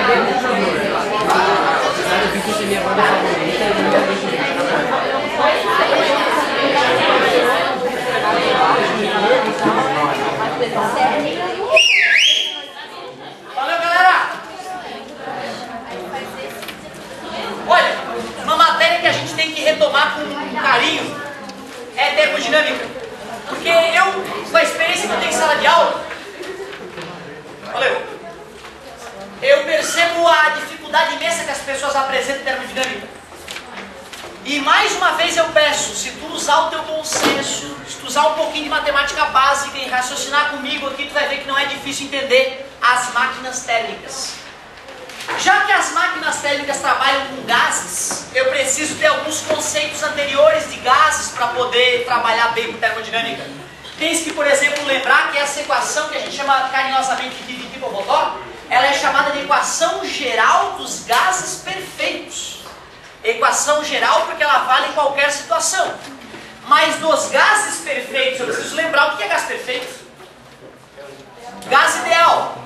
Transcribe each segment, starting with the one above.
Valeu, galera! Olha, uma matéria que a gente tem que retomar com carinho é termodinâmica. Porque eu, com a experiência que eu tenho em sala de aula, valeu, eu percebo a dificuldade imensa que as pessoas apresentam em termodinâmica. E mais uma vez eu peço, se tu usar o teu bom senso, se tu usar um pouquinho de matemática básica e raciocinar comigo aqui, tu vai ver que não é difícil entender as máquinas térmicas. Já que as máquinas térmicas trabalham com gases, eu preciso ter alguns conceitos anteriores de gases para poder trabalhar bem com termodinâmica. Tens que, por exemplo, lembrar que essa equação que a gente chama carinhosamente de Dibit-Pivot-Botó, ela é chamada de equação geral dos gases perfeitos. Equação geral porque ela vale em qualquer situação. Mas dos gases perfeitos, eu preciso lembrar o que é gás perfeito. Gás ideal.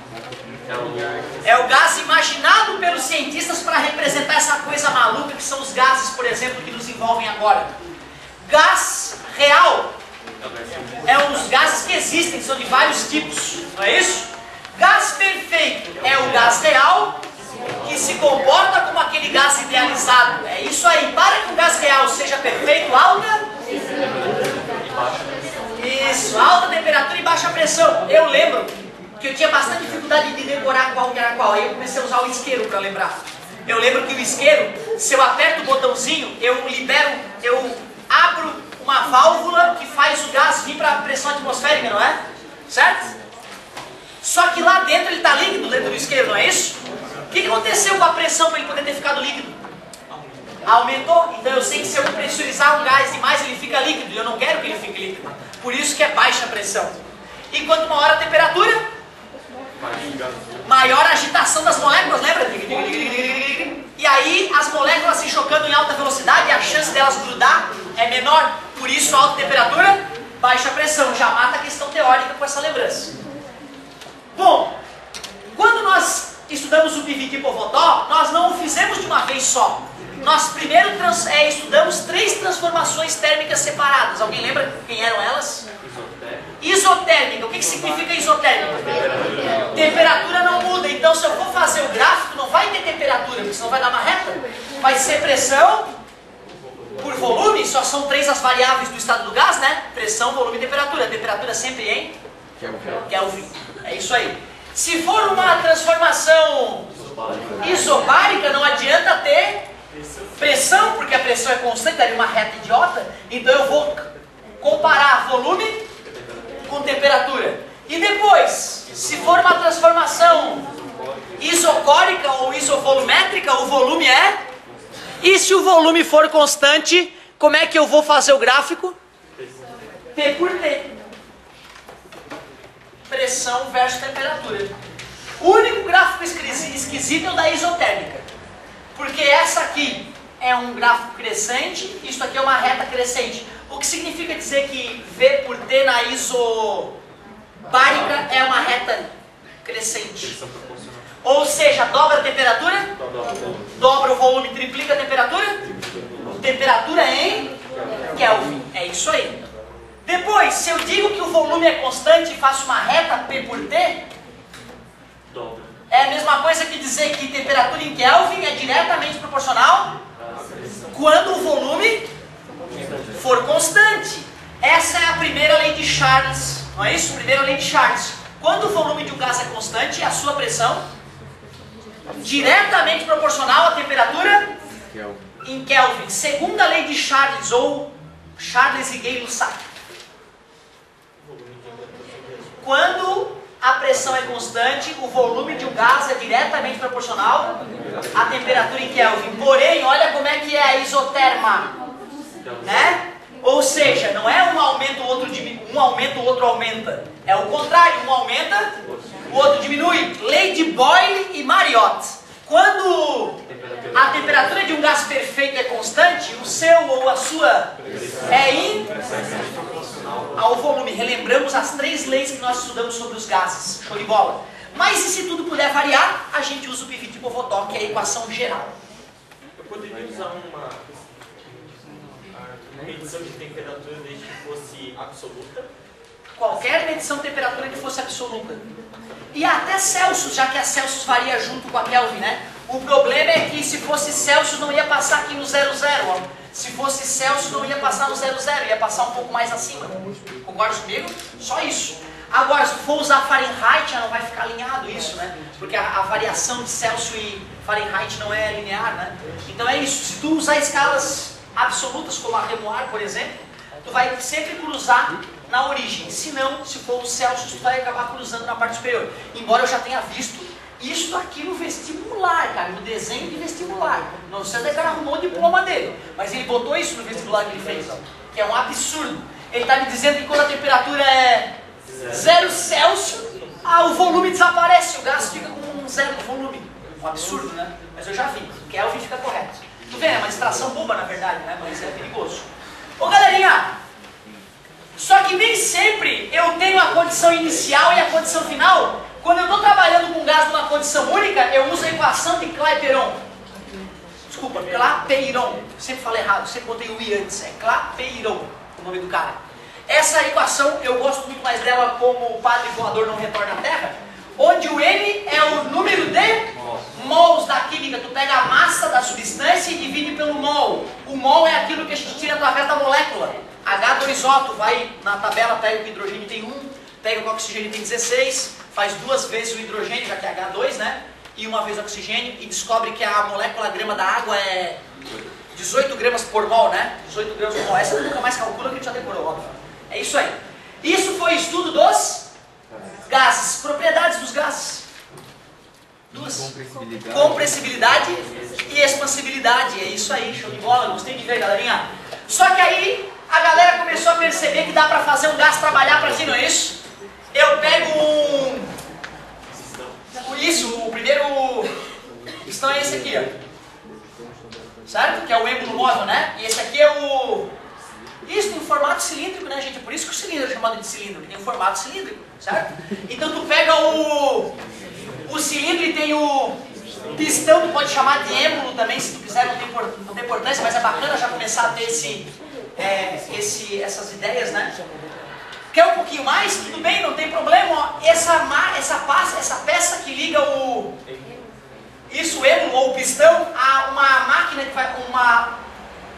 É o gás imaginado pelos cientistas para representar essa coisa maluca que são os gases, por exemplo, que nos envolvem agora. Gás real é os gases que existem, são de vários tipos, não é isso? Gás perfeito é o gás real que se comporta como aquele gás idealizado. É isso aí. Para que o gás real seja perfeito, alta? Isso, alta temperatura e baixa pressão. Eu lembro que eu tinha bastante dificuldade de decorar qual que era qual. Aí eu comecei a usar o isqueiro para lembrar. Eu lembro que o isqueiro, se eu aperto o botãozinho, eu abro uma válvula que faz o gás vir para a pressão atmosférica, não é? Certo? Só que lá dentro ele está líquido, dentro do isqueiro, não é isso? O que aconteceu com a pressão para ele poder ter ficado líquido? Aumentou. Então eu sei que se eu pressurizar um gás demais, ele fica líquido. E eu não quero que ele fique líquido. Por isso que é baixa a pressão. E quanto maior a temperatura, maior a agitação das moléculas, lembra? E aí as moléculas se chocando em alta velocidade, a chance delas grudar é menor. Por isso alta temperatura, baixa pressão. Já mata a questão teórica com essa lembrança. Bom, quando nós estudamos o Dibit-Pivot-Botó, nós não o fizemos de uma vez só. Nós primeiro estudamos 3 transformações térmicas separadas. Alguém lembra quem eram elas? Isotérmica. O que significa isotérmica? Temperatura não muda. Então se eu for fazer o gráfico, não vai ter temperatura, porque senão vai dar uma reta. Vai ser pressão por volume. Só são 3 as variáveis do estado do gás, né? Pressão, volume e temperatura. Temperatura sempre em Kelvin. É isso aí. Se for uma transformação isobárica, não adianta ter pressão, porque a pressão é constante, daria uma reta idiota. Então eu vou comparar volume com temperatura. E depois, se for uma transformação isocórica ou isovolumétrica, o volume é... E se o volume for constante, como é que eu vou fazer o gráfico? T por T. Pressão versus temperatura. O único gráfico esquisito é o da isotérmica. Porque essa aqui é um gráfico crescente, isso aqui é uma reta crescente. O que significa dizer que V por T na isobárica é uma reta crescente. Ou seja, dobra a temperatura, dobra o volume, triplica a temperatura. Temperatura em Kelvin. É isso aí. Depois, se eu digo que o volume é constante e faço uma reta P por T, é a mesma coisa que dizer que temperatura em Kelvin é diretamente proporcional quando o volume for constante. Essa é a primeira lei de Charles, não é isso? Primeira lei de Charles. Quando o volume de um gás é constante, a sua pressão diretamente proporcional à temperatura em Kelvin. Segunda lei de Charles, ou Charles e Gay-Lussac. Quando a pressão é constante, o volume de um gás é diretamente proporcional à temperatura em Kelvin. Porém, olha como é que é a isoterma, né? Ou seja, não é um aumenta, o outro diminui, um aumenta, o outro aumenta. É o contrário, um aumenta, o outro diminui. Lei de Boyle e Mariotte. Quando a temperatura de um gás perfeito é constante, o seu ou a sua é ao volume. Relembramos as 3 leis que nós estudamos sobre os gases. Show de bola. Mas e se tudo puder variar, a gente usa o pivot Povodó, que é a equação geral. Eu poderia usar uma medição de temperatura desde que fosse absoluta? Qualquer medição de temperatura que fosse absoluta. E até Celsius, já que a Celsius varia junto com a Kelvin, né? O problema é que se fosse Celsius não ia passar aqui no 00, ó. Se fosse Celsius não ia passar no 00, ia passar um pouco mais acima. Concorda comigo? Só isso. Agora, se for usar Fahrenheit, já não vai ficar alinhado isso, né? Porque a variação de Celsius e Fahrenheit não é linear, né? Então é isso. Se tu usar escalas absolutas, como a Remoir, por exemplo, tu vai sempre cruzar na origem. Se não, se for o Celsius, tu vai acabar cruzando na parte superior. Embora eu já tenha visto isso aqui no vestibular, cara, no desenho de vestibular. Não sei onde é que ele arrumou o diploma dele, mas ele botou isso no vestibular que ele fez, ó, que é um absurdo. Ele está me dizendo que quando a temperatura é 0 Celsius, o volume desaparece, o gás fica com 0 de volume. Um absurdo, né? Mas eu já vi, Kelvin fica correto. Tu vê, é uma distração boba na verdade, né? Mas é perigoso. Ô galerinha, só que nem sempre eu tenho a condição inicial e a condição final. Quando eu estou trabalhando com gás numa condição única, eu uso a equação de Clapeyron. Desculpa, Clapeyron. Sempre falei errado, sempre botei o I antes. É Clapeyron o nome do cara. Essa equação, eu gosto muito mais dela como o padre voador não retorna à Terra, onde o M é o número de mols da química. Tu pega a massa da substância e divide pelo mol. O mol é aquilo que a gente tira através da molécula. H2O, tu vai na tabela, pega o hidrogênio tem 1, pega o oxigênio tem 16, faz 2 vezes o hidrogênio, já que é H2, né? E 1 vez o oxigênio, e descobre que a molécula grama da água é 18 gramas por mol, né? 18 gramas por mol. Essa tu nunca mais calcula, que a gente já decorou, óbvio. É isso aí. Isso foi estudo dos gases, propriedades dos gases. Duas. Compressibilidade e expansibilidade. É isso aí, show de bola, gostei de ver, galerinha. Só que aí a galera começou a perceber que dá pra fazer um gás trabalhar pra ti, não é isso? Eu pego isso, o primeiro pistão é esse aqui, ó. Certo? Que é o êmbolo móvel, né? E esse aqui é o... Isso tem um formato cilíndrico, né, gente? É por isso que o cilindro é chamado de cilindro, que tem um formato cilíndrico, certo? Então tu pega o cilindro e tem o pistão, tu pode chamar de êmbolo também, se tu quiser, não tem importância, mas é bacana já começar a ter essas ideias, né? Quer um pouquinho mais? Tudo bem, não tem problema. Ó. Essa peça que liga o êmbolo ou o pistão a uma máquina que vai, uma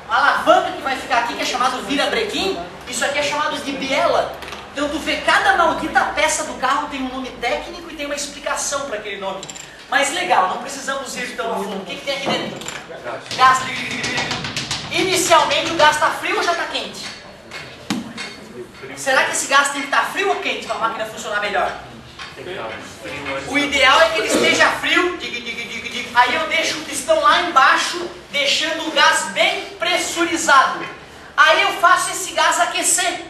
alavanca que vai ficar aqui, que é chamado virabrequim. Isso aqui é chamado de biela. Então tu vê, cada maldita peça do carro tem um nome técnico e tem uma explicação para aquele nome. Mas legal, não precisamos ir tão a fundo. O que tem aqui dentro? Gás. Inicialmente o gás está frio ou já está quente? Será que esse gás tem que estar frio ou quente para a máquina funcionar melhor? O ideal é que ele esteja frio. Aí eu deixo o pistão lá embaixo, deixando o gás bem pressurizado. Aí eu faço esse gás aquecer.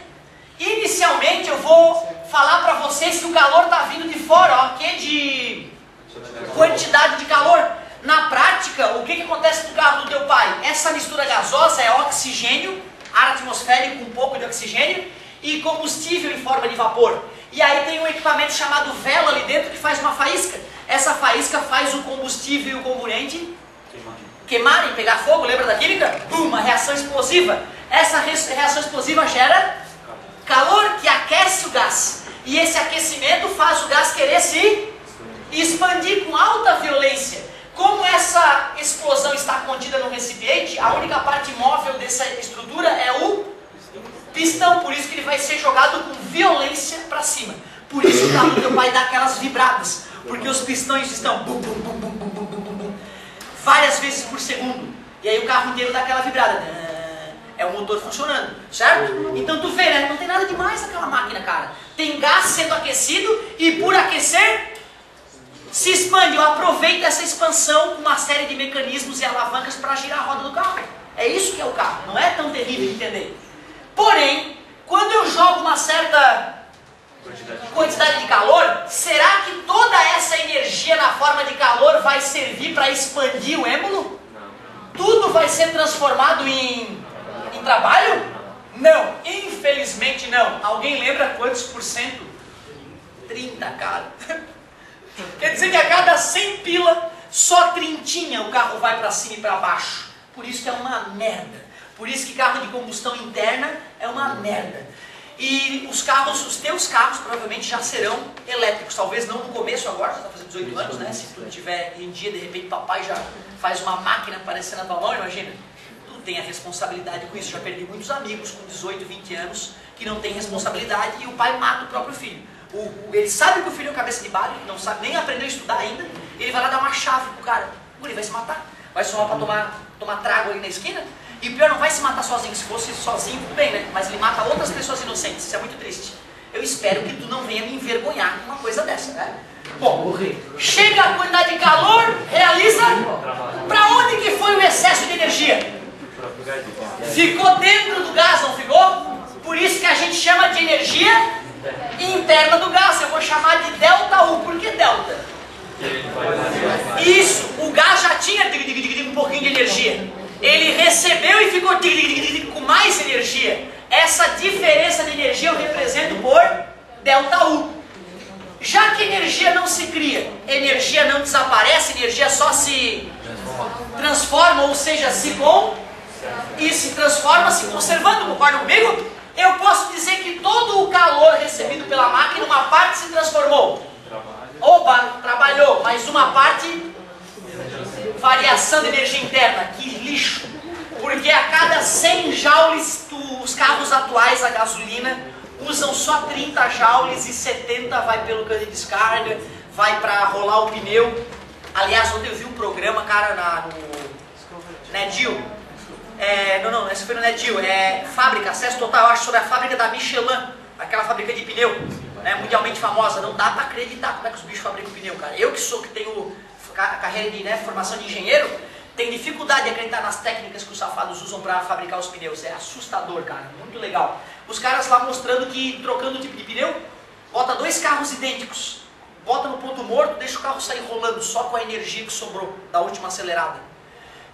Inicialmente eu vou falar para vocês que o calor está vindo de fora, ó, que é de quantidade de calor. Na prática, o que acontece no carro do teu pai? Essa mistura gasosa é oxigênio, ar atmosférico com um pouco de oxigênio e combustível em forma de vapor. E aí tem um equipamento chamado vela ali dentro que faz uma faísca. Essa faísca faz o combustível e o comburente queimarem, pegar fogo, lembra da química? Uma reação explosiva. Essa reação explosiva gera calor que aquece o gás. E esse aquecimento faz o gás querer se expandir com alta violência. Como essa explosão está contida no recipiente, a única parte móvel dessa estrutura é o pistão. Por isso que ele vai ser jogado com violência para cima. Por isso o carro do teu pai dá aquelas vibradas. Porque os pistões estão bum, bum, bum, bum, bum, bum, bum, bum, várias vezes por segundo. E aí o carro inteiro dá aquela vibrada. É o motor funcionando, certo? Então tu vê, né? Não tem nada demais naquela máquina, cara. Tem gás sendo aquecido e por aquecer se expande. Eu aproveito essa expansão com uma série de mecanismos e alavancas para girar a roda do carro. É isso que é o carro. Não é tão terrível de entender. Porém, quando eu jogo uma certa quantidade de calor, será que toda essa energia na forma de calor vai servir para expandir o êmbolo? Tudo vai ser transformado em trabalho? Não, infelizmente não. Alguém lembra quantos por cento? 30, cara. Quer dizer que a cada 100 pila, Só trintinha o carro vai para cima e para baixo. Por isso que é uma merda. Por isso que carro de combustão interna é uma merda. E os teus carros provavelmente já serão elétricos. Talvez não no começo agora, você está fazendo 18 anos, né? Se tu tiver em dia, de repente papai já faz uma máquina aparecer na tua mão, imagina. Tu tem a responsabilidade com isso. Já perdi muitos amigos com 18, 20 anos que não tem responsabilidade e o pai mata o próprio filho. Ele sabe que o filho é cabeça de balde, não sabe nem aprender a estudar ainda, ele vai lá dar uma chave pro cara. Ele vai se matar. Vai só para tomar trago ali na esquina. E o pior, não vai se matar sozinho. Se fosse sozinho, tudo bem, né? Mas ele mata outras pessoas inocentes. Isso é muito triste. Eu espero que tu não venha me envergonhar com uma coisa dessa, né? Bom, chega a quantidade de calor, realiza. Para onde que foi o excesso de energia? Ficou dentro do gás, não ficou? Por isso que a gente chama de energia interna do gás. Eu vou chamar de ΔU. Por que delta? Isso, o gás já tinha um pouquinho de energia. Ele recebeu e ficou com mais energia. Essa diferença de energia eu represento por ΔU. Já que energia não se cria, energia não desaparece, energia só se transforma, ou seja, e se transforma se conservando, concorda comigo? Eu posso dizer que todo o calor recebido pela máquina, uma parte se transformou. Opa, trabalhou, mas uma parte... variação de energia interna, que lixo, porque a cada 100 joules os carros atuais a gasolina usam só 30 joules e 70 vai pelo cano de descarga, vai para rolar o pneu. Aliás, ontem eu vi um programa, cara, no Nedil, não, esse foi no Nedil, fábrica, acesso total, eu acho, sobre a fábrica da Michelin, aquela fábrica de pneu, né, mundialmente famosa. Não dá para acreditar como é que os bichos fabricam pneu, cara. Eu que tenho carreira de formação de engenheiro, tem dificuldade de acreditar nas técnicas que os safados usam para fabricar os pneus. É assustador, cara, muito legal. Os caras lá mostrando que trocando o tipo de pneu, bota 2 carros idênticos, bota no ponto morto, deixa o carro sair rolando só com a energia que sobrou da última acelerada.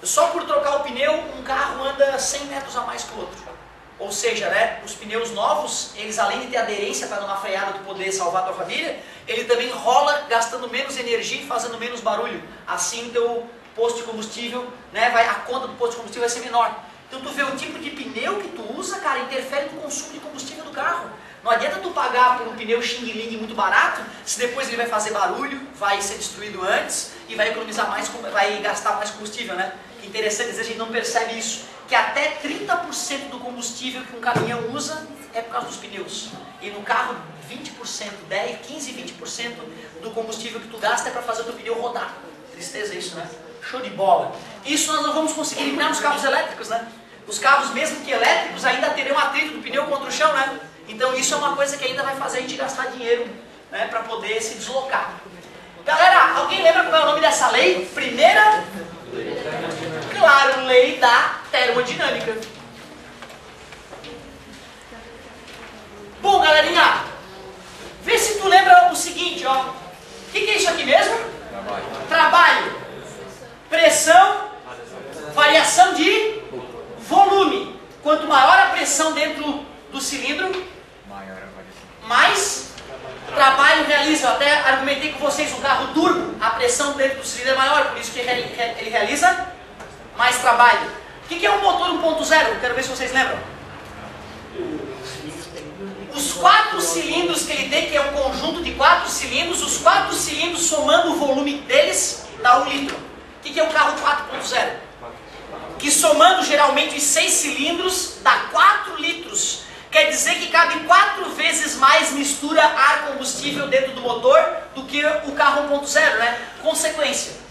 Só por trocar o pneu, um carro anda 100 metros a mais que o outro. Ou seja, né, os pneus novos, eles além de ter aderência para numa freada tu poder salvar a tua família, ele também rola gastando menos energia e fazendo menos barulho. Assim o teu posto de combustível, né, a conta do posto de combustível vai ser menor. Então tu vê o tipo de pneu que tu usa, cara, interfere no consumo de combustível do carro. Não adianta tu pagar por um pneu Xing Ling muito barato, se depois ele vai fazer barulho, vai ser destruído antes e vai economizar mais, vai gastar mais combustível, né? Que interessante, às vezes a gente não percebe isso, que até 30% do combustível que um caminhão usa é por causa dos pneus. E no carro, 20%, 10, 15, 20% do combustível que tu gasta é para fazer o teu pneu rodar. Tristeza isso, né? Show de bola. Isso nós não vamos conseguir eliminar nos carros elétricos, né? Os carros, mesmo que elétricos, ainda terão atrito do pneu contra o chão, né? Então isso é uma coisa que ainda vai fazer a gente gastar dinheiro, né, para poder se deslocar. Galera, alguém lembra qual é o nome dessa lei? Primeira? Claro, lei da termodinâmica. Bom, galerinha, vê se tu lembra o seguinte, ó. O que é isso aqui mesmo? Trabalho. Pressão, variação de volume. Quanto maior a pressão dentro do cilindro, mais trabalho realiza. Eu até argumentei com vocês, um carro turbo, a pressão dentro do cilindro é maior, por isso que ele realiza mais trabalho. O que é um motor 1.0? Quero ver se vocês lembram. Os 4 cilindros que ele tem, que é um conjunto de 4 cilindros, os 4 cilindros somando o volume deles dá 1 litro. O que é um carro 4.0? Que somando geralmente os 6 cilindros dá 4 litros. Quer dizer que cabe 4 vezes mais mistura ar combustível dentro do motor do que o carro 1.0, né? Consequência.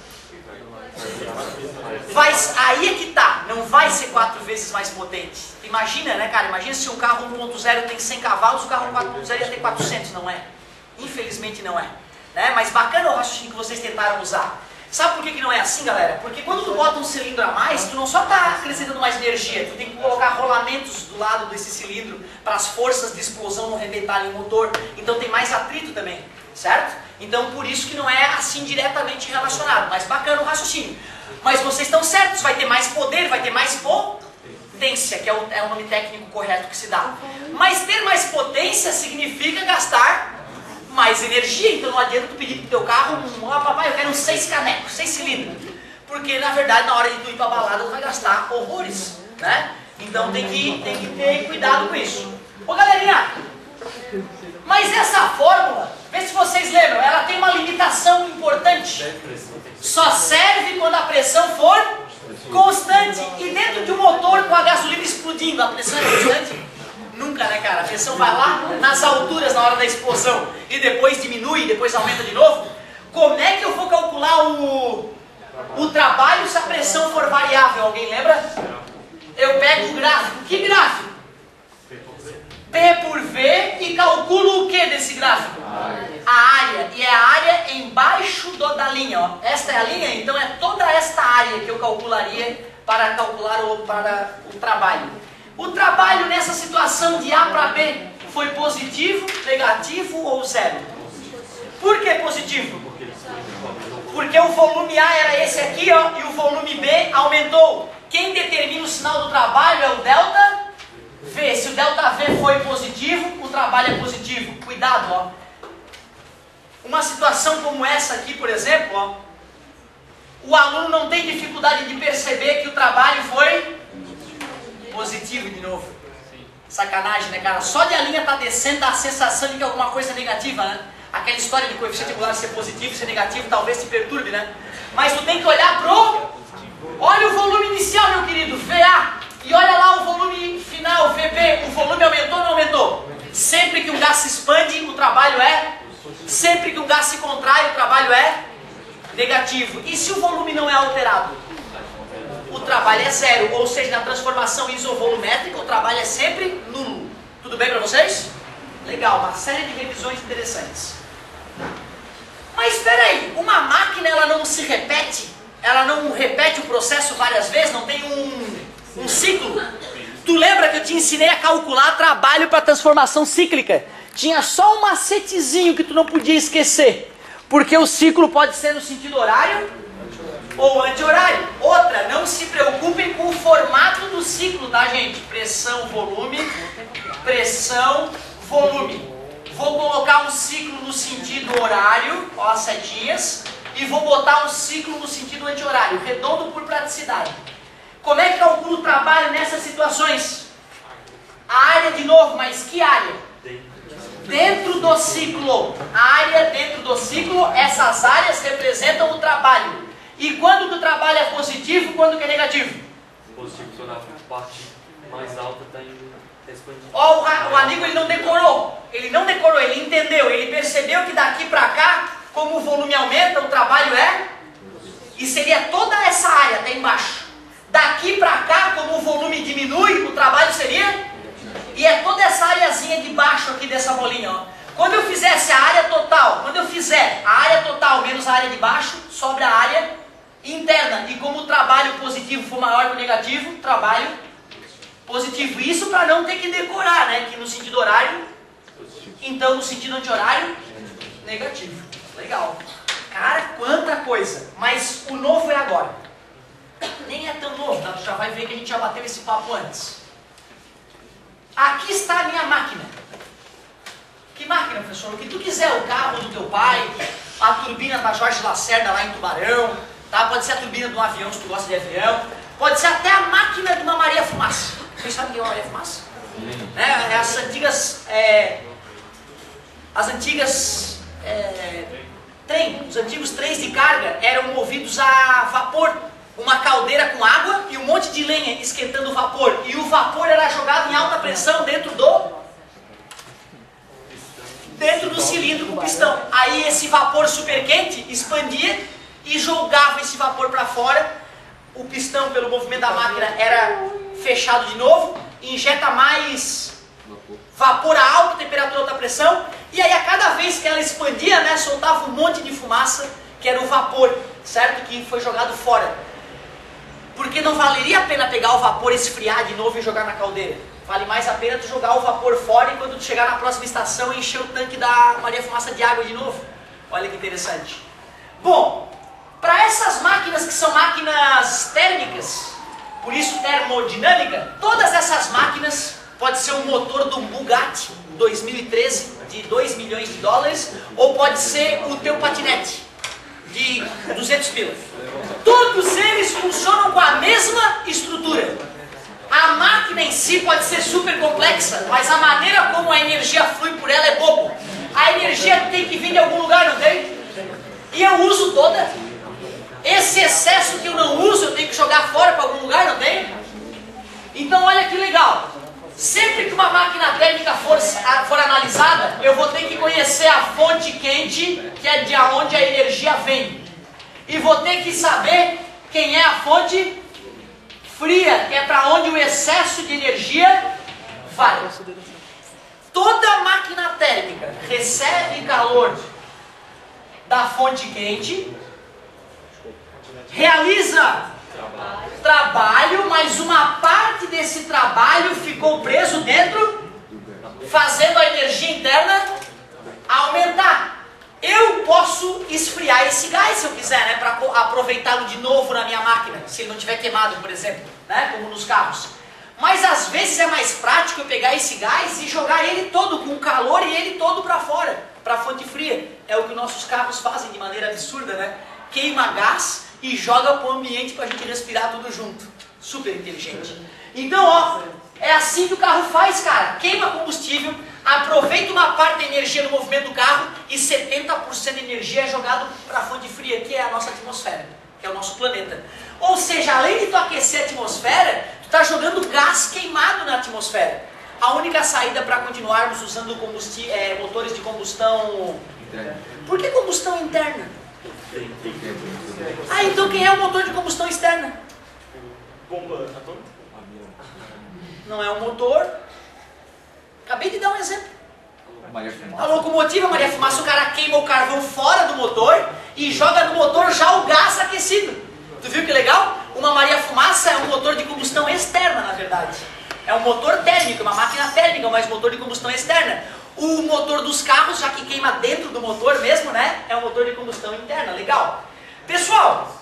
Aí é que tá, não vai ser 4 vezes mais potente. Imagina, né, cara? Imagina se um carro 1.0 tem 100 cavalos, o carro 4.0 ia ter 400, não é? Infelizmente não é. Né? Mas bacana o raciocínio que vocês tentaram usar. Sabe por que não é assim, galera? Porque quando tu bota um cilindro a mais, tu não só está acrescentando mais energia, tu tem que colocar rolamentos do lado desse cilindro para as forças de explosão não arrebentarem o motor, então tem mais atrito também, certo? Então por isso que não é assim diretamente relacionado, mas bacana o raciocínio. Mas vocês estão certos, vai ter mais poder, vai ter mais potência, que é o nome técnico correto que se dá. Mas ter mais potência significa gastar mais energia, então não adianta tu pedir pro teu carro, papai, eu quero uns 6 canecos, 6 cilindros. Porque na verdade na hora de tu ir pra balada tu vai gastar horrores, né? Então tem que ter cuidado com isso. Ô galerinha, mas essa fórmula, vê se vocês lembram, ela tem uma limitação importante. Só serve quando a pressão for constante. E dentro de um motor com a gasolina explodindo, a pressão é constante? Nunca, né, cara? A pressão vai lá nas alturas na hora da explosão e depois diminui, depois aumenta de novo. Como é que eu vou calcular o trabalho se a pressão for variável? Alguém lembra? Eu pego o gráfico. Que gráfico? P por V e calculo o que desse gráfico? A área. E é a área embaixo da linha. Ó. Esta é a linha, então é toda esta área que eu calcularia para calcular o trabalho. O trabalho nessa situação de A para B foi positivo, negativo ou zero? Por que positivo? Porque o volume A era esse aqui, ó, e o volume B aumentou. Quem determina o sinal do trabalho é o delta V. Se o delta V foi positivo, o trabalho é positivo. Cuidado, ó. Uma situação como essa aqui, por exemplo, ó, o aluno não tem dificuldade de perceber que o trabalho foi positivo de novo. Sacanagem, né, cara? Só de a linha tá descendo dá a sensação de que alguma coisa é negativa, né? Aquela história de coeficiente angular ser positivo, ser negativo, talvez te perturbe, né? Mas tu tem que olhar pro... Olha o volume inicial, meu querido, VA. E olha lá o volume final, VB. O volume aumentou ou não aumentou? Sempre que um gás se expande, o trabalho é... Sempre que um gás se contrai, o trabalho é negativo. E se o volume não é alterado? O trabalho é zero, ou seja, na transformação isovolumétrica o trabalho é sempre nulo. Tudo bem para vocês? Legal, uma série de revisões interessantes. Mas espera aí, uma máquina ela não se repete? Ela não repete o processo várias vezes? Não tem um ciclo? Tu lembra que eu te ensinei a calcular trabalho para transformação cíclica? Tinha só um macetezinho que tu não podia esquecer. Porque o ciclo pode ser no sentido horário ou anti-horário. Outra, não se preocupem com o formato do ciclo, tá, gente? Pressão, volume, pressão, volume. Vou colocar um ciclo no sentido horário, ó as setinhas, e vou botar um ciclo no sentido anti-horário, redondo por praticidade. Como é que calculo o trabalho nessas situações? A área de novo, mas que área? Dentro do ciclo. A área dentro do ciclo, essas áreas representam o trabalho. E quando que o trabalho é positivo, quando que é negativo? Positivo, quando a parte mais alta está expandindo. Ó, o amigo ele não decorou. Ele não decorou, ele entendeu. Ele percebeu que daqui para cá, como o volume aumenta, o trabalho é... E seria toda essa área até embaixo. Daqui para cá, como o volume diminui, o trabalho seria... E é toda essa areazinha de baixo aqui dessa bolinha, ó. Quando eu fizesse a área total, quando eu fizer a área total menos a área de baixo, sobra a área interna. E como o trabalho positivo for maior que o negativo, trabalho positivo. Isso para não ter que decorar, né? Que no sentido horário, então no sentido anti-horário, negativo. Legal. Cara, quanta coisa. Mas o novo é agora. Nem é tão novo, tá? Tu já vai ver que a gente já bateu esse papo antes. Aqui está a minha máquina. Que máquina, professor? O que tu quiser, o carro do teu pai, a turbina da Jorge Lacerda lá em Tubarão, tá? Pode ser a turbina de um avião, se tu gosta de avião, pode ser até a máquina de uma Maria Fumaça. Vocês sabem o que é uma Maria Fumaça? É os antigos trens de carga eram movidos a vapor. Uma caldeira com água e um monte de lenha esquentando o vapor. E o vapor era jogado em alta pressão dentro do cilindro com pistão. Aí esse vapor super quente expandia e jogava esse vapor para fora. O pistão, pelo movimento da máquina, era fechado de novo. Injeta mais vapor a alta temperatura, alta pressão. E aí a cada vez que ela expandia, né, soltava um monte de fumaça, que era o vapor, certo? Que foi jogado fora. Porque não valeria a pena pegar o vapor, esfriar de novo e jogar na caldeira. Vale mais a pena tu jogar o vapor fora e quando tu chegar na próxima estação encher o tanque da Maria Fumaça de água de novo. Olha que interessante. Bom, para essas máquinas que são máquinas térmicas, por isso termodinâmica, todas essas máquinas, pode ser um motor do Bugatti 2013, de 2 milhões de dólares, ou pode ser o teu patinete de 200 pila. Todos eles funcionam com a mesma estrutura. A máquina em si pode ser super complexa, mas a maneira como a energia flui por ela é bobo. A energia tem que vir de algum lugar, não tem? E eu uso toda. Esse excesso que eu não uso, eu tenho que jogar fora para algum lugar, não tem? Então olha que legal. Sempre que uma máquina térmica for analisada, eu vou ter que conhecer a fonte quente, que é de onde a energia vem. E vou ter que saber quem é a fonte fria, que é para onde o excesso de energia vai. Toda máquina térmica recebe calor da fonte quente, realiza trabalho, mas uma parte desse trabalho ficou preso dentro, fazendo a energia interna aumentar. Eu posso esfriar esse gás se eu quiser, né, para aproveitá-lo de novo na minha máquina, se ele não estiver queimado, por exemplo, né, como nos carros. Mas às vezes é mais prático eu pegar esse gás e jogar ele todo com calor e ele todo para fora, para a fonte fria. É o que nossos carros fazem de maneira absurda, né? Queima gás e joga para o ambiente para a gente respirar tudo junto. Super inteligente. Então, ó, é assim que o carro faz, cara. Queima combustível, aproveita uma parte da energia do movimento do carro e 70% da energia é jogado para a fonte fria, que é a nossa atmosfera, que é o nosso planeta. Ou seja, além de tu aquecer a atmosfera, tu está jogando gás queimado na atmosfera. A única saída para continuarmos usando motores de combustão... Por que combustão interna? Ah, então quem é o motor de combustão externa? Não é um motor. Acabei de dar um exemplo. A locomotiva Maria Fumaça, o cara queima o carvão fora do motor e joga no motor já o gás aquecido. Tu viu que legal? Uma Maria Fumaça é um motor de combustão externa, na verdade. É um motor térmico, uma máquina térmica, mas motor de combustão externa. O motor dos carros, já que queima dentro do motor mesmo, né? É um motor de combustão interna, legal. Pessoal,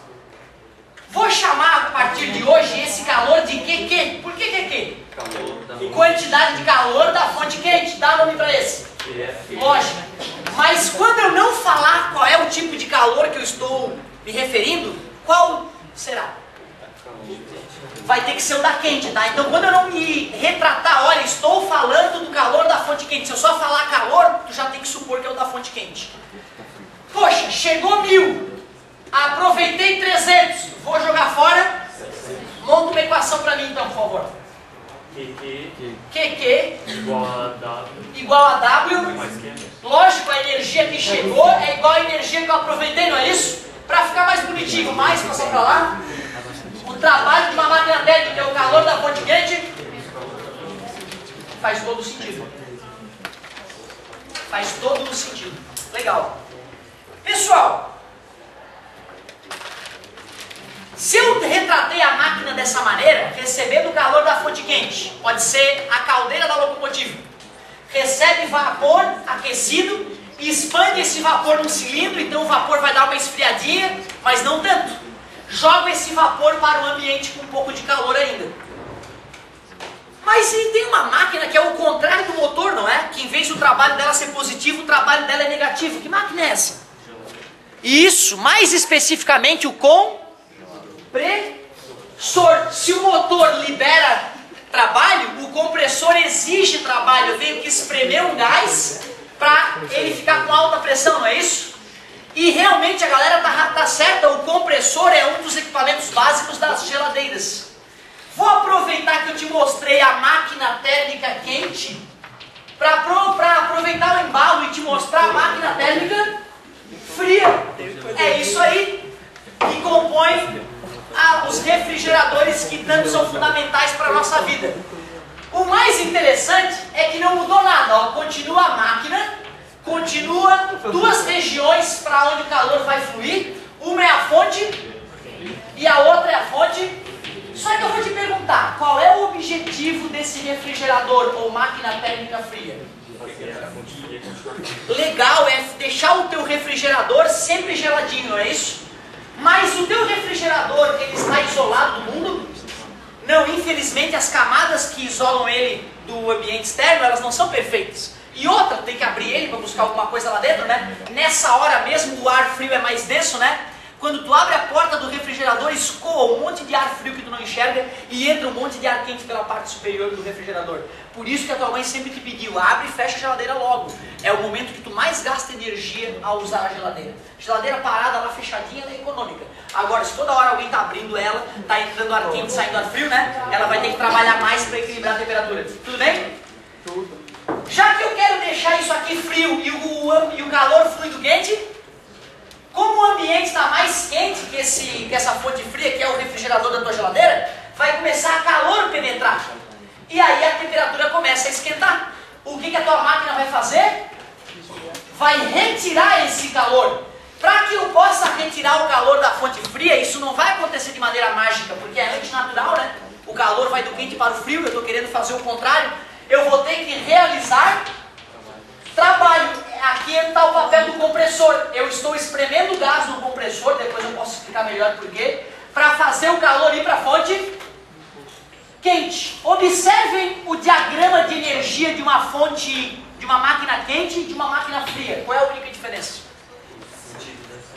vou chamar a partir de hoje esse calor de QQ. Por que QQ? Quantidade de calor da fonte quente. Dá nome para esse. Lógico. Mas quando eu não falar qual é o tipo de calor que eu estou me referindo, qual será? Vai ter que ser o da quente, tá? Então quando eu não me retratar, olha, estou falando do calor da fonte quente. Se eu só falar calor, tu já tem que supor que é o da fonte quente. Poxa, chegou 1000. Aproveitei 300. Vou jogar fora. Monta uma equação para mim então, por favor. QQ igual a W. Lógico, a energia que chegou é igual à energia que eu aproveitei, não é isso? Para ficar mais bonitinho, mais passar para lá. O trabalho de uma máquina térmica é o calor da fonte quente. Faz todo sentido. Faz todo sentido. Legal. Pessoal, se eu retratei a máquina dessa maneira, recebendo o calor da fonte quente, pode ser a caldeira da locomotiva, recebe vapor aquecido e expande esse vapor num cilindro, então o vapor vai dar uma esfriadinha, mas não tanto. Joga esse vapor para o ambiente com um pouco de calor ainda. Mas tem uma máquina que é o contrário do motor, não é? Que em vez do trabalho dela ser positivo, o trabalho dela é negativo. Que máquina é essa? Isso, mais especificamente o compressor. Se o motor libera trabalho, o compressor exige trabalho. Eu tenho que espremer um gás para ele ficar com alta pressão, não é isso? E realmente a galera tá certa, o compressor é um dos equipamentos básicos das geladeiras. Vou aproveitar que eu te mostrei a máquina térmica quente para aproveitar o embalo e te mostrar a máquina térmica fria. É isso aí que compõe os refrigeradores que tanto são fundamentais para a nossa vida. O mais interessante é que não mudou nada, ó. Continua a máquina, continua duas regiões para onde o calor vai fluir. Uma é a fonte e a outra é a fonte. Só que eu vou te perguntar, qual é o objetivo desse refrigerador ou máquina térmica fria? Legal, é deixar o teu refrigerador sempre geladinho, não é isso? Mas o teu refrigerador, ele está isolado do mundo? Não, infelizmente as camadas que isolam ele do ambiente externo, elas não são perfeitas. E outra, tem que abrir ele para buscar alguma coisa lá dentro, né? Nessa hora mesmo o ar frio é mais denso, né? Quando tu abre a porta do refrigerador, escoa um monte de ar frio que tu não enxerga e entra um monte de ar quente pela parte superior do refrigerador. Por isso que a tua mãe sempre te pediu, abre e fecha a geladeira logo. É o momento que tu mais gasta energia ao usar a geladeira. Geladeira parada lá fechadinha, ela é econômica. Agora, se toda hora alguém está abrindo ela, está entrando ar quente, saindo ar frio, né? Ela vai ter que trabalhar mais para equilibrar a temperatura. Tudo bem? Tudo. Já que eu quero deixar isso aqui frio e o calor fluido quente, como o ambiente está mais quente que essa fonte fria, que é o refrigerador da tua geladeira, vai começar a calor penetrar. E aí a temperatura começa a esquentar. O que a tua máquina vai fazer? Vai retirar esse calor. Para que eu possa retirar o calor da fonte fria, isso não vai acontecer de maneira mágica, porque é antinatural, né? O calor vai do quente para o frio, eu estou querendo fazer o contrário. Eu vou ter que realizar trabalho. Aqui está o papel do compressor. Eu estou espremendo gás no compressor, depois eu posso explicar melhor por quê, para fazer o calor ir para a fonte quente. Observem o diagrama de energia de uma fonte, de uma máquina quente e de uma máquina fria. Qual é a única diferença?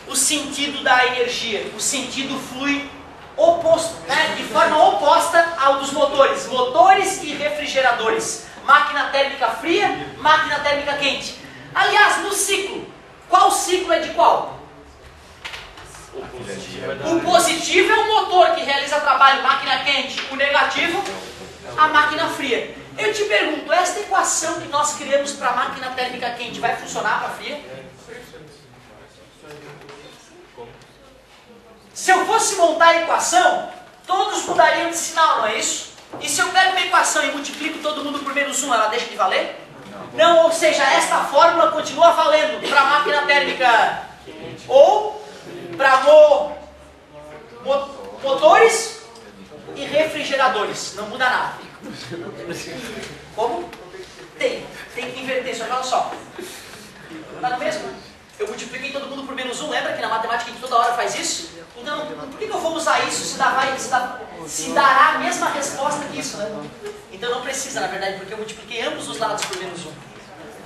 O sentido da energia. O sentido flui oposto, né? De forma oposta ao dos motores. Motores e refrigeradores. Máquina térmica fria, máquina térmica quente. Aliás, no ciclo, qual ciclo é de qual? O positivo é o motor que realiza trabalho, máquina quente. O negativo, a máquina fria. Eu te pergunto, esta equação que nós criamos para a máquina térmica quente vai funcionar para a fria? Se eu fosse montar a equação, todos mudariam de sinal, não é isso? E se eu pego uma equação e multiplico todo mundo por menos 1, ela deixa de valer? Não, ou seja, esta fórmula continua valendo para a máquina térmica ou para motores e refrigeradores. Não muda nada. Como? Tem que inverter, só que olha só. Não é mesmo? Eu multipliquei todo mundo por menos 1, lembra que na matemática a gente toda hora faz isso? Então, por que eu vou usar isso se dará a mesma resposta que isso, né? Então não precisa, na verdade, porque eu multipliquei ambos os lados por menos 1.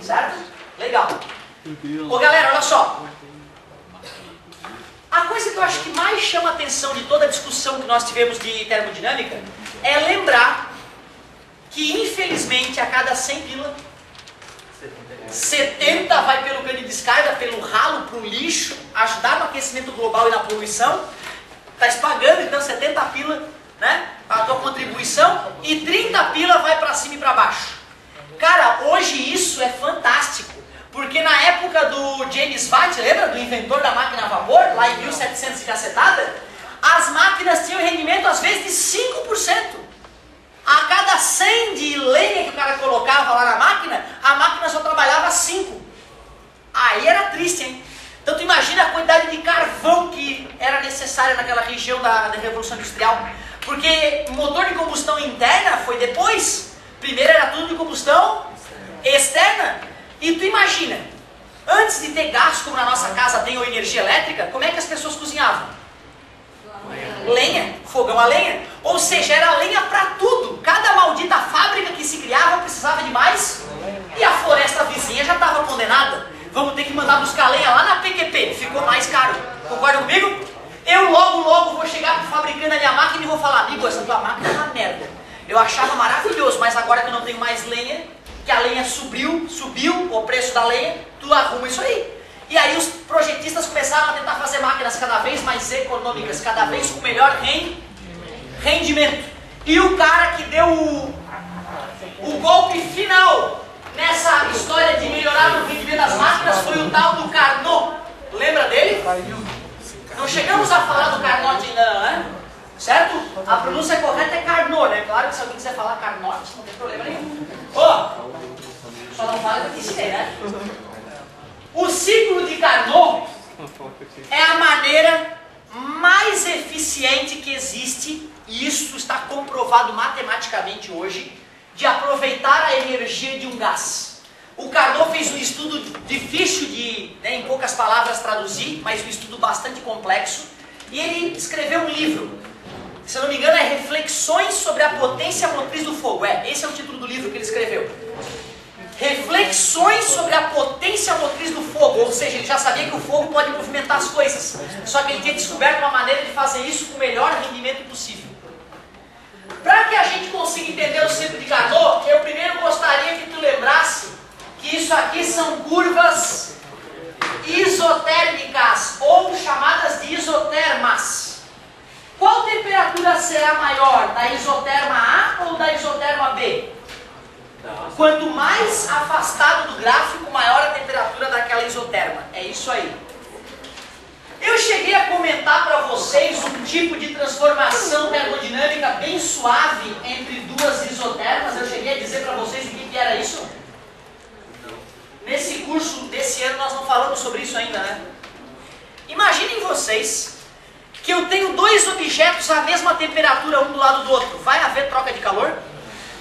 Certo? Legal. Ô galera, olha só. A coisa que eu acho que mais chama a atenção de toda a discussão que nós tivemos de termodinâmica é lembrar que, infelizmente, a cada 100 pila, 70 vai pelo cano de descarga, pelo ralo, para o lixo, ajudar no aquecimento global e na poluição. Está pagando, então, 70 pila, né, a tua contribuição, e 30 pila vai para cima e para baixo. Cara, hoje isso é fantástico, porque na época do James Watt, lembra do inventor da máquina a vapor, lá em 1700 e cacetada, as máquinas tinham rendimento às vezes de 5%. A cada 100 de lenha que o cara colocava lá na máquina, a máquina só trabalhava 5. Aí era triste, hein? Então tu imagina a quantidade de carvão que era necessária naquela região da Revolução Industrial. Porque motor de combustão interna foi depois. Primeiro era tudo de combustão externa. E tu imagina, antes de ter gás como na nossa casa tem ou energia elétrica, como é que as pessoas cozinhavam? Lenha, fogão a lenha. Ou seja, era lenha para tudo. Cada maldita fábrica que se criava precisava de mais. E a floresta vizinha já estava condenada. Vamos ter que mandar buscar lenha lá na PQP. Ficou mais caro. Concorda comigo? Eu logo vou chegar pro fabricante da minha máquina e vou falar: amigo, essa tua máquina é uma merda. Eu achava maravilhoso, mas agora que eu não tenho mais lenha, que a lenha subiu o preço da lenha, tu arruma isso aí. E aí os projetistas começaram a tentar fazer máquinas cada vez mais econômicas, cada vez com melhor rendimento. E o cara que deu o golpe final nessa história de melhorar o rendimento das máquinas foi o tal do Carnot. Lembra dele? Não chegamos a falar do Carnot ainda não, né? Certo? A pronúncia correta é Carnot, né? Claro que se alguém quiser falar Carnot, não tem problema nenhum. Só não fala que eu te ensinei, né? O ciclo de Carnot é a maneira mais eficiente que existe, e isso está comprovado matematicamente hoje, de aproveitar a energia de um gás. O Carnot fez um estudo difícil de, em poucas palavras, traduzir, mas um estudo bastante complexo, e ele escreveu um livro. Se eu não me engano, é Reflexões sobre a Potência Motriz do Fogo. Esse é o título do livro que ele escreveu. reflexões sobre a potência motriz do fogo, ou seja, ele já sabia que o fogo pode movimentar as coisas, só que ele tinha descoberto uma maneira de fazer isso com o melhor rendimento possível. Para que a gente consiga entender o ciclo de Carnot, eu primeiro gostaria que tu lembrasse que isso aqui são curvas isotérmicas, ou chamadas de isotermas. Qual temperatura será maior, da isoterma A ou da isoterma B? Quanto mais afastado do gráfico, maior a temperatura daquela isoterma. É isso aí. Eu cheguei a comentar para vocês um tipo de transformação termodinâmica bem suave entre duas isotermas. Eu cheguei a dizer para vocês o que era isso? Nesse curso desse ano nós não falamos sobre isso ainda, né? Imaginem vocês que eu tenho dois objetos à mesma temperatura um do lado do outro. Vai haver troca de calor?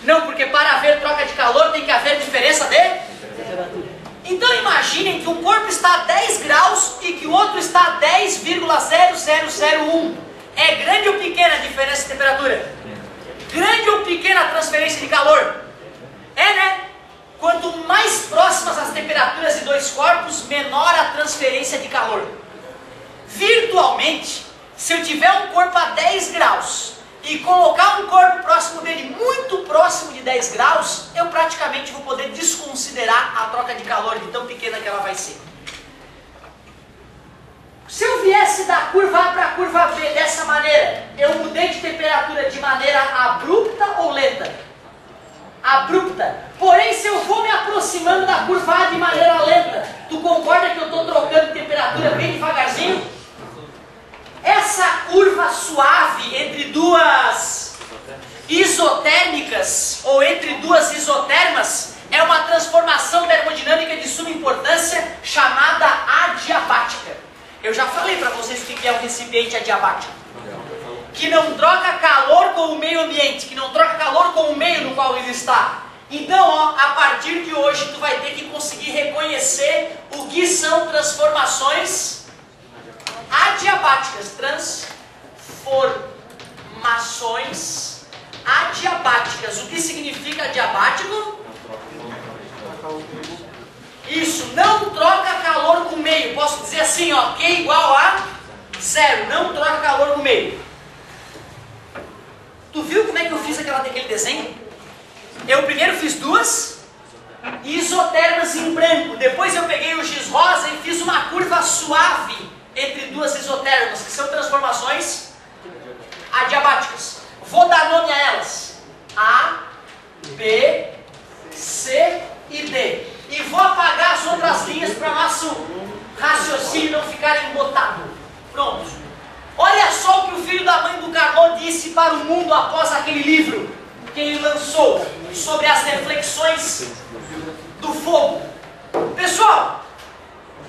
Não, porque para haver troca de calor tem que haver diferença de temperatura. Então imaginem que um corpo está a 10 graus e que o outro está a 10,0001. É grande ou pequena a diferença de temperatura? Grande ou pequena a transferência de calor? É, né? Quanto mais próximas as temperaturas de dois corpos, menor a transferência de calor. Virtualmente, se eu tiver um corpo a 10 graus e colocar um corpo próximo dele, muito próximo de 10 graus, eu praticamente vou poder desconsiderar a troca de calor de tão pequena que ela vai ser. Se eu viesse da curva A para a curva B dessa maneira, eu mudei de temperatura de maneira abrupta ou lenta? Abrupta. Porém, se eu vou me aproximando da curva A de maneira lenta, tu concorda que eu estou trocando de temperatura bem devagarzinho? Essa curva suave entre duas isotérmicas, ou entre duas isotermas, é uma transformação termodinâmica de suma importância chamada adiabática. Eu já falei para vocês o que é um recipiente adiabático. Que não troca calor com o meio ambiente, que não troca calor com o meio no qual ele está. Então, ó, a partir de hoje, tu vai ter que conseguir reconhecer o que são transformações adiabáticas. Transformações adiabáticas. O que significa adiabático? Isso, não troca calor com o meio. Posso dizer assim, ó, Q igual a 0. Não troca calor com o meio. Tu viu como é que eu fiz aquele desenho? Eu primeiro fiz duas isotermas em branco. Depois eu peguei o giz rosa e fiz uma curva suave entre duas isotermas, que são transformações adiabáticas. Vou dar nome a elas. A, B, C e D. E vou apagar as outras linhas para nosso raciocínio não ficar embotado. Pronto. Olha só o que o filho da mãe do Carnot disse para o mundo após aquele livro que ele lançou sobre as reflexões do fogo. Pessoal,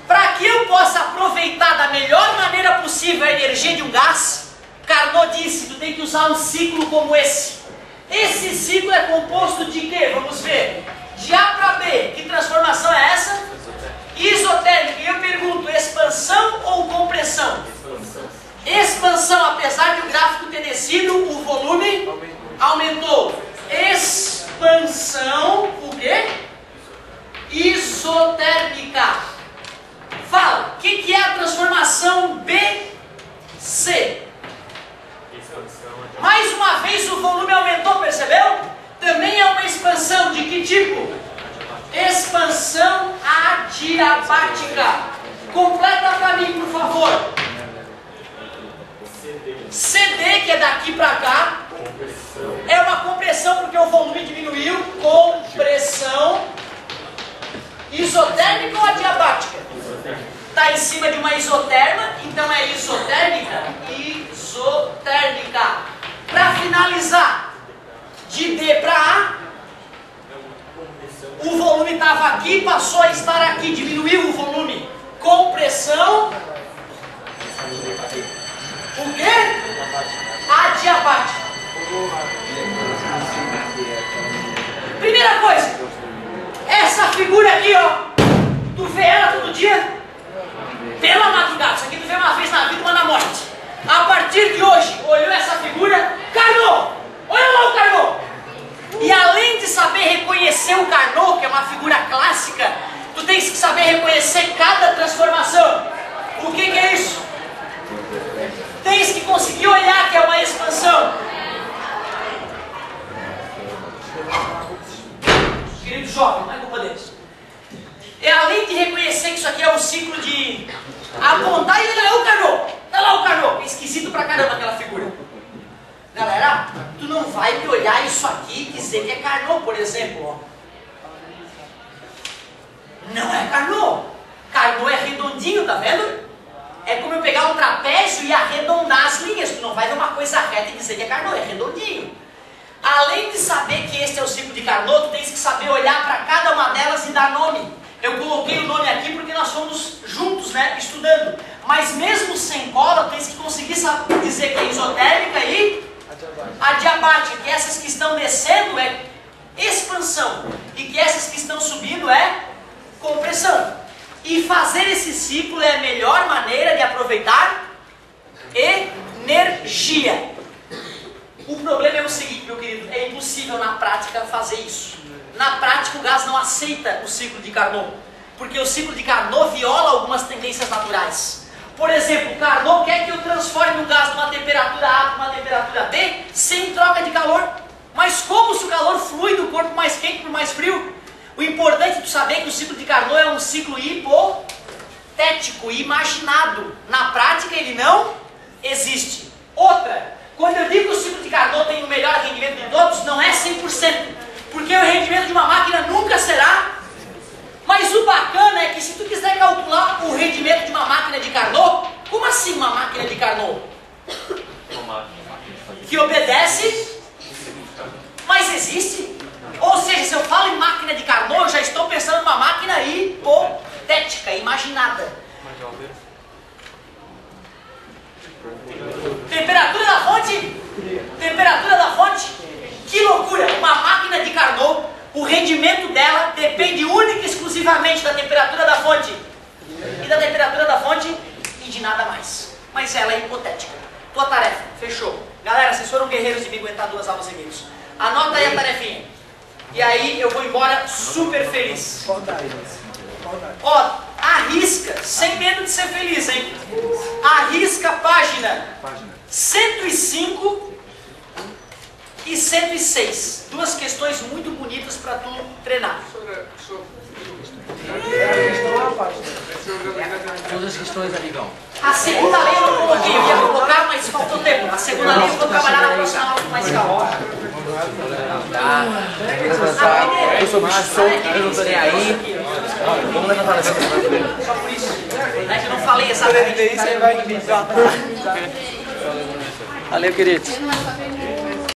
para que eu possa aproveitar da melhor maneira possível a energia de um gás, Carnot disse, tu tem que usar um ciclo como esse. Esse ciclo é composto de quê? Vamos ver. De A para B. Que transformação é essa? Isotérmica. E eu pergunto, expansão ou compressão? Expansão, apesar de o gráfico ter descido, o volume aumentou. Expansão, o quê? Isotérmica. Fala, o que é a transformação BC? Mais uma vez o volume aumentou, percebeu? Também é uma expansão de que tipo? Expansão adiabática. Completa para mim, por favor. CD, que é daqui para cá, é uma compressão porque o volume diminuiu. Compressão isotérmica ou adiabática? Está em cima de uma isoterma, então é isotérmica. Isotérmica. Para finalizar, de D para A, o volume estava aqui, passou a estar aqui, diminuiu o volume. Compressão. O quê? Adiabática. Primeira coisa, essa figura aqui, ó, tu vê ela todo dia? Pela madrugada, isso aqui tu vê uma vez na vida, uma na morte. A partir de hoje, olhou essa figura, Carnot! Olha lá o Carnot! E além de saber reconhecer o Carnot, que é uma figura aquela figura. Galera, tu não vai me olhar isso aqui e dizer que é Carnot, por exemplo. Ó. Não é Carnot. Carnot é redondinho, tá vendo? É como eu pegar um trapézio e arredondar as linhas. Tu não vai ver uma coisa reta e dizer que é Carnot, é redondinho. Além de saber que este é o ciclo de Carnot, tu tens que saber olhar para cada uma delas e dar nome. Eu coloquei o nome aqui porque nós fomos juntos, né, estudando. Mas mesmo sem cola, tu tens que conseguir dizer que é isotérmica e adiabática. Que essas que estão descendo é expansão. E que essas que estão subindo é compressão. E fazer esse ciclo é a melhor maneira de aproveitar energia. O problema é o seguinte, meu querido, é impossível na prática fazer isso. Na prática o gás não aceita o ciclo de Carnot, porque o ciclo de Carnot viola algumas tendências naturais. Por exemplo, Carnot quer que eu transforme o gás de uma temperatura A para uma temperatura B sem troca de calor. Mas como se o calor flui do corpo mais quente para o mais frio? O importante é tu saber que o ciclo de Carnot é um ciclo hipotético, imaginado. Na prática ele não existe. Outra, quando eu digo que o ciclo de Carnot tem o melhor rendimento de todos, não é 100%. Porque o rendimento de uma máquina nunca será. Mas o bacana é que se tu quiser calcular o rendimento de uma máquina de Carnot, como assim uma máquina de Carnot? Que obedece, mas existe. Ou seja, se eu falo em máquina de Carnot, eu já estou pensando numa máquina hipotética, imaginada. Temperatura da fonte? Temperatura da fonte? Que loucura! Uma máquina de Carnot, o rendimento dela depende única e exclusivamente da temperatura da fonte. E da temperatura da fonte e de nada mais. Mas ela é hipotética. Tua tarefa, fechou. Galera, vocês foram guerreiros de me aguentar 2 aulas seguidas. Anota aí a tarefinha. E aí eu vou embora super feliz. Ó, arrisca, sem medo de ser feliz, hein? Arrisca a página 105 e 106. 2 questões muito bonitas para tu treinar. Todas as questões, amigão. A segunda lei eu não coloquei, eu ia colocar, mas faltou tempo. A segunda lei eu vou trabalhar na próxima aula com mais calma. Eu sou bicho solto, eu não tô nem aí. Vamos levantar essa questão. Só por isso. É que eu não falei exatamente. Valeu, queridos.